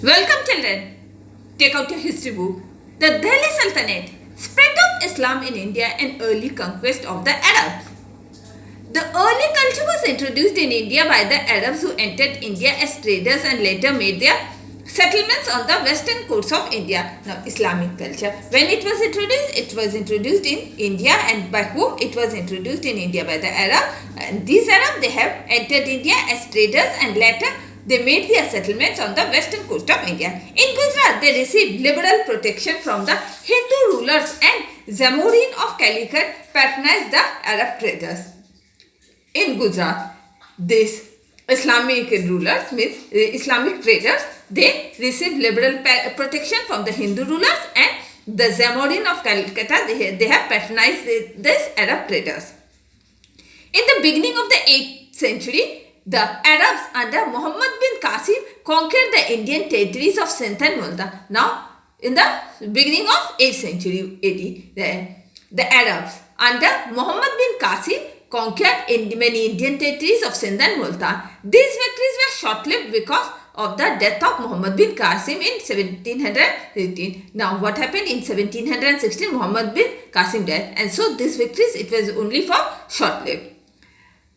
Welcome children. Take out your history book. The Delhi Sultanate, spread of Islam in India and early conquest of the Arabs. The early culture was introduced in India by the Arabs who entered India as traders and later made their settlements on the western coast of India. Now, Islamic culture. When it was introduced in India, and by whom it was introduced in India? By the Arab. And these Arabs, they have entered India as traders and later they made their settlements on the western coast of India. In Gujarat, they received liberal protection from the Hindu rulers, and Zamorin of Calicut patronized the Arab traders. In Gujarat, these Islamic rulers, means Islamic traders, they received liberal protection from the Hindu rulers, and the Zamorin of Calcutta, they have patronized these Arab traders. In the beginning of the 8th century, the Arabs under Muhammad bin Qasim conquered the Indian territories of Sindh and Multan. Now, in the beginning of 8th century AD, the Arabs under Muhammad bin Qasim conquered many Indian territories of Sindh and Multan. These victories were short-lived because of the death of Muhammad bin Qasim in 1716. Now, what happened in 1716? Muhammad bin Qasim died, and so these victories, it was only for short-lived.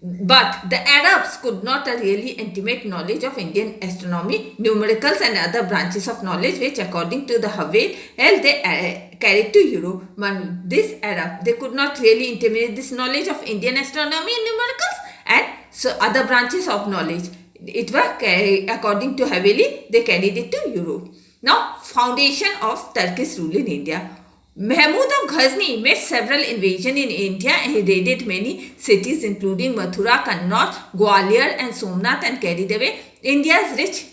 But the Arabs could not really intimate knowledge of Indian astronomy, numericals and other branches of knowledge which according to the Havel they carried to Europe. This Arab, they could not really intimate this knowledge of Indian astronomy and numericals and so other branches of knowledge. It was according to Haveli, they carried it to Europe. Now, foundation of Turkish rule in India. Mahmud of Ghazni made several invasions in India and he raided many cities including Mathura, Kannauj, Gwalior and Somnath and carried away India's rich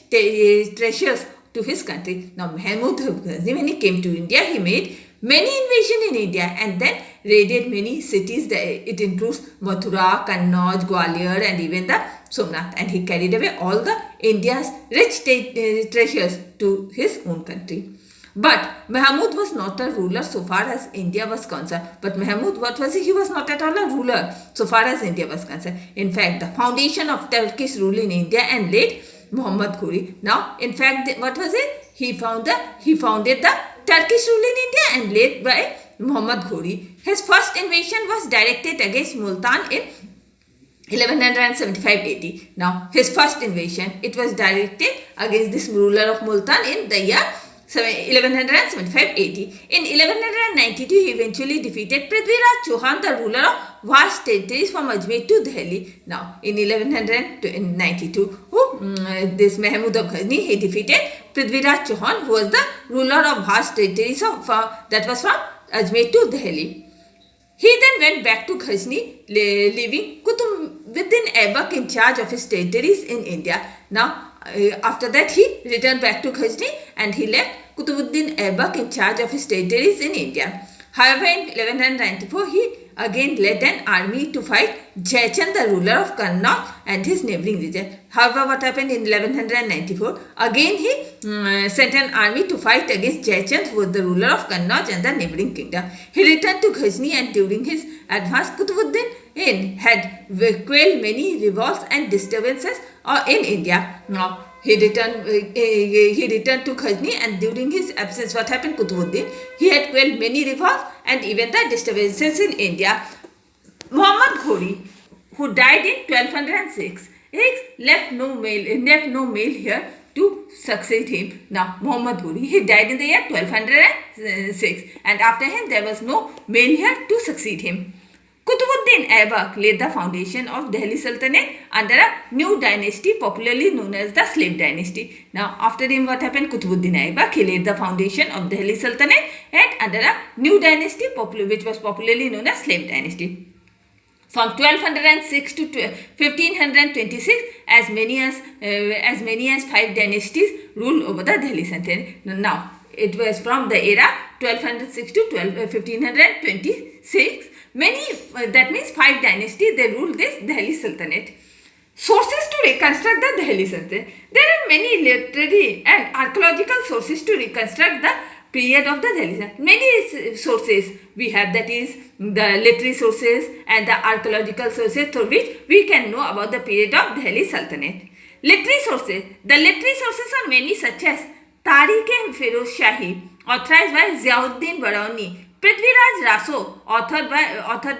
treasures to his country. Now, Mahmud of Ghazni, when he came to India, he made many invasions in India and then raided many cities. It includes Mathura, Kannauj, Gwalior and even the Somnath, and he carried away all the India's rich treasures to his own country. But Mahmud was not a ruler so far as India was concerned. But Mahmud, what was he? He was not at all a ruler so far as India was concerned. In fact, the foundation of Turkish rule in India and late Muhammad Ghori. Now, in fact, what was it? He founded the Turkish rule in India and led by Muhammad Ghori. His first invasion was directed against Multan in 1175 AD. Now, his first invasion, it was directed against this ruler of Multan in the year 1175 AD. In 1192, he eventually defeated Prithviraj Chauhan, the ruler of vast territories from Ajmer to Delhi. Now, in 1192, this Mahmud of Ghazni, he defeated Prithviraj Chauhan, who was the ruler of vast territories that was from Ajmer to Delhi. He then went back to Ghazni, leaving Qutbuddin Aibak in charge of his territories in India. Now, after that, he returned back to Ghazni and he left Qutbuddin Aibak in charge of his territories in India. However, in 1194, he again led an army to fight Jaichand, the ruler of Kannauj and his neighboring region. However, what happened in 1194? Again, he sent an army to fight against Jaichand, who was the ruler of Kannauj and the neighboring kingdom. He returned to Ghazni and during his advance, Qutbuddin had quelled many revolts and disturbances in India. Now, he returned to Ghazni and during his absence, what happened? Qutbuddin, he had quelled many revolts and even the disturbances in India. Muhammad Ghori, who died in 1206, left no male here to succeed him. Now, Muhammad Ghori, he died in the year 1206 and after him there was no male here to succeed him. Qutbuddin Aibak laid the foundation of Delhi Sultanate under a new dynasty popularly known as the Slave Dynasty. Now, after him, what happened? Qutbuddin Aibak, he laid the foundation of Delhi Sultanate and under a new dynasty which was popularly known as Slave Dynasty. From 1206 to 1526, as many as 5 dynasties ruled over the Delhi Sultanate. Now, it was from the era 1206 to 1526. That means 5 dynasties, they ruled this Delhi Sultanate. Sources to reconstruct the Delhi Sultanate. There are many literary and archaeological sources to reconstruct the period of the Delhi Sultanate. Many sources we have, that is the literary sources and the archaeological sources through which we can know about the period of Delhi Sultanate. Literary sources. The literary sources are many such as Tariq-e-Firoz Shahi, authorized by Ziauddin Barauni, Prithviraj Raso, authored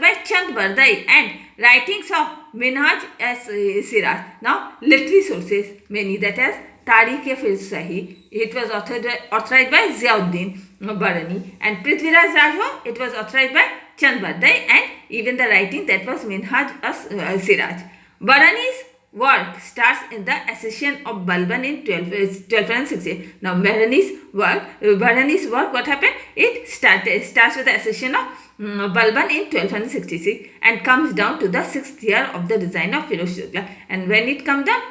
by Chand Bardai, and writings of Minhaj as Siraj. Now, literary sources, many, that is Tariq-e-Firoz Shahi, it was authorized by Ziauddin Barani, and Prithviraj Raso, it was authorized by Chand Bardai, and even the writing that was Minhaj as Siraj. Barani's work starts in the accession of Balban in 1260. Now, Barani's work, what happened? It starts with the accession of Balban in 1266 and comes down to the 6th year of the design of Firoz Shah Tughlaq. And when it comes down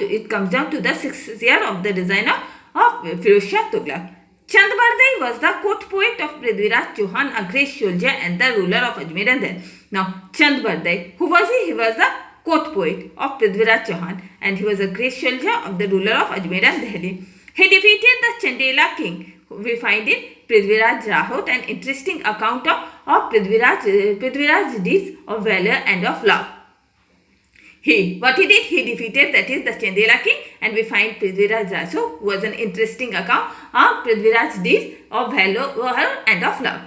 to the 6th year of the design of Firoz Shah Tughlaq. Chand Bardai was the court poet of Prithviraj Chauhan, a great soldier and the ruler of Ajmer and Delhi. Now, Chand Bardai, who was he? He was the court poet of Prithviraj Chauhan, and he was a great soldier of the ruler of Ajmer and Delhi. He defeated the Chandela king. We find in Prithviraj Rahot an interesting account of Prithviraj's deeds of valor and of love. What he did, he defeated, that is, the Chandela king, and we find Prithviraj Raso was an interesting account of Prithviraj's deeds of valor and of love.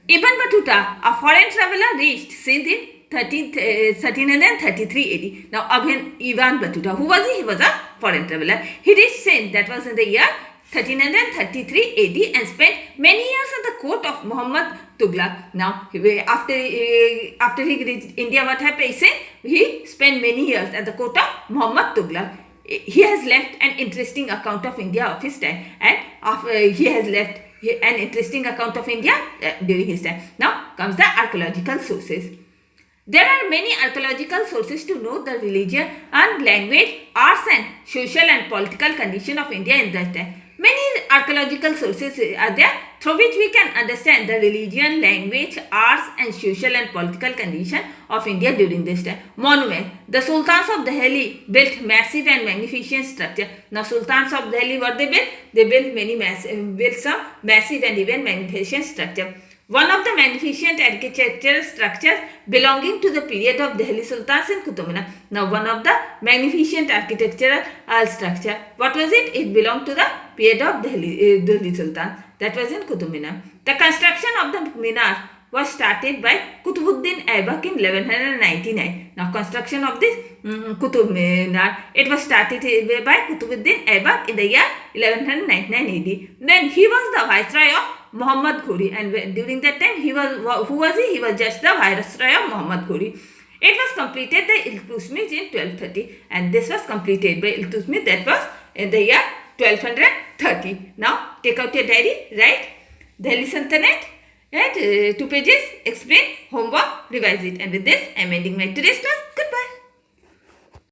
Ibn Battuta, a foreign traveler, reached Sindh in 1333 AD. Now, Ibn Battuta, who was he? He was a foreign traveler. He reached Sindh, that was in the year 1333 AD, and spent many years at the court of Muhammad Tughlaq. Now, after he reached India, what happened? He spent many years at the court of Muhammad Tughlaq. He has left an interesting account of India of his time, and he has left an interesting account of India during his time. Now comes the archaeological sources. There are many archaeological sources to know the religion and language, arts and social and political condition of India in that time. Many archaeological sources are there through which we can understand the religion, language, arts and social and political condition of India during this time. Monument. The Sultans of Delhi built massive and magnificent structure. Now, Sultans of Delhi, what they built? They built some massive and even magnificent structure. One of the magnificent architectural structures belonging to the period of Delhi Sultans in Qutub Minar. Now, one of the magnificent architectural structure, what was it? It belonged to the period of Delhi Sultan. That was in Qutub Minar. The construction of the Minar was started by Qutbuddin Aibak in 1199. Now, construction of this Qutub Minar, it was started by Qutbuddin Aibak in the year 1199 AD. Then he was the viceroy of Muhammad Ghori, and during that time who was he? He was just the viceroy of Muhammad Ghori. It was completed by Iltutmish in 1230, and this was completed by Iltutmish, that was in the year 1230. Now take out your diary, write Delhi Sultanate, and 2 pages, explain, homework, revise it. And with this, I am ending my today's class.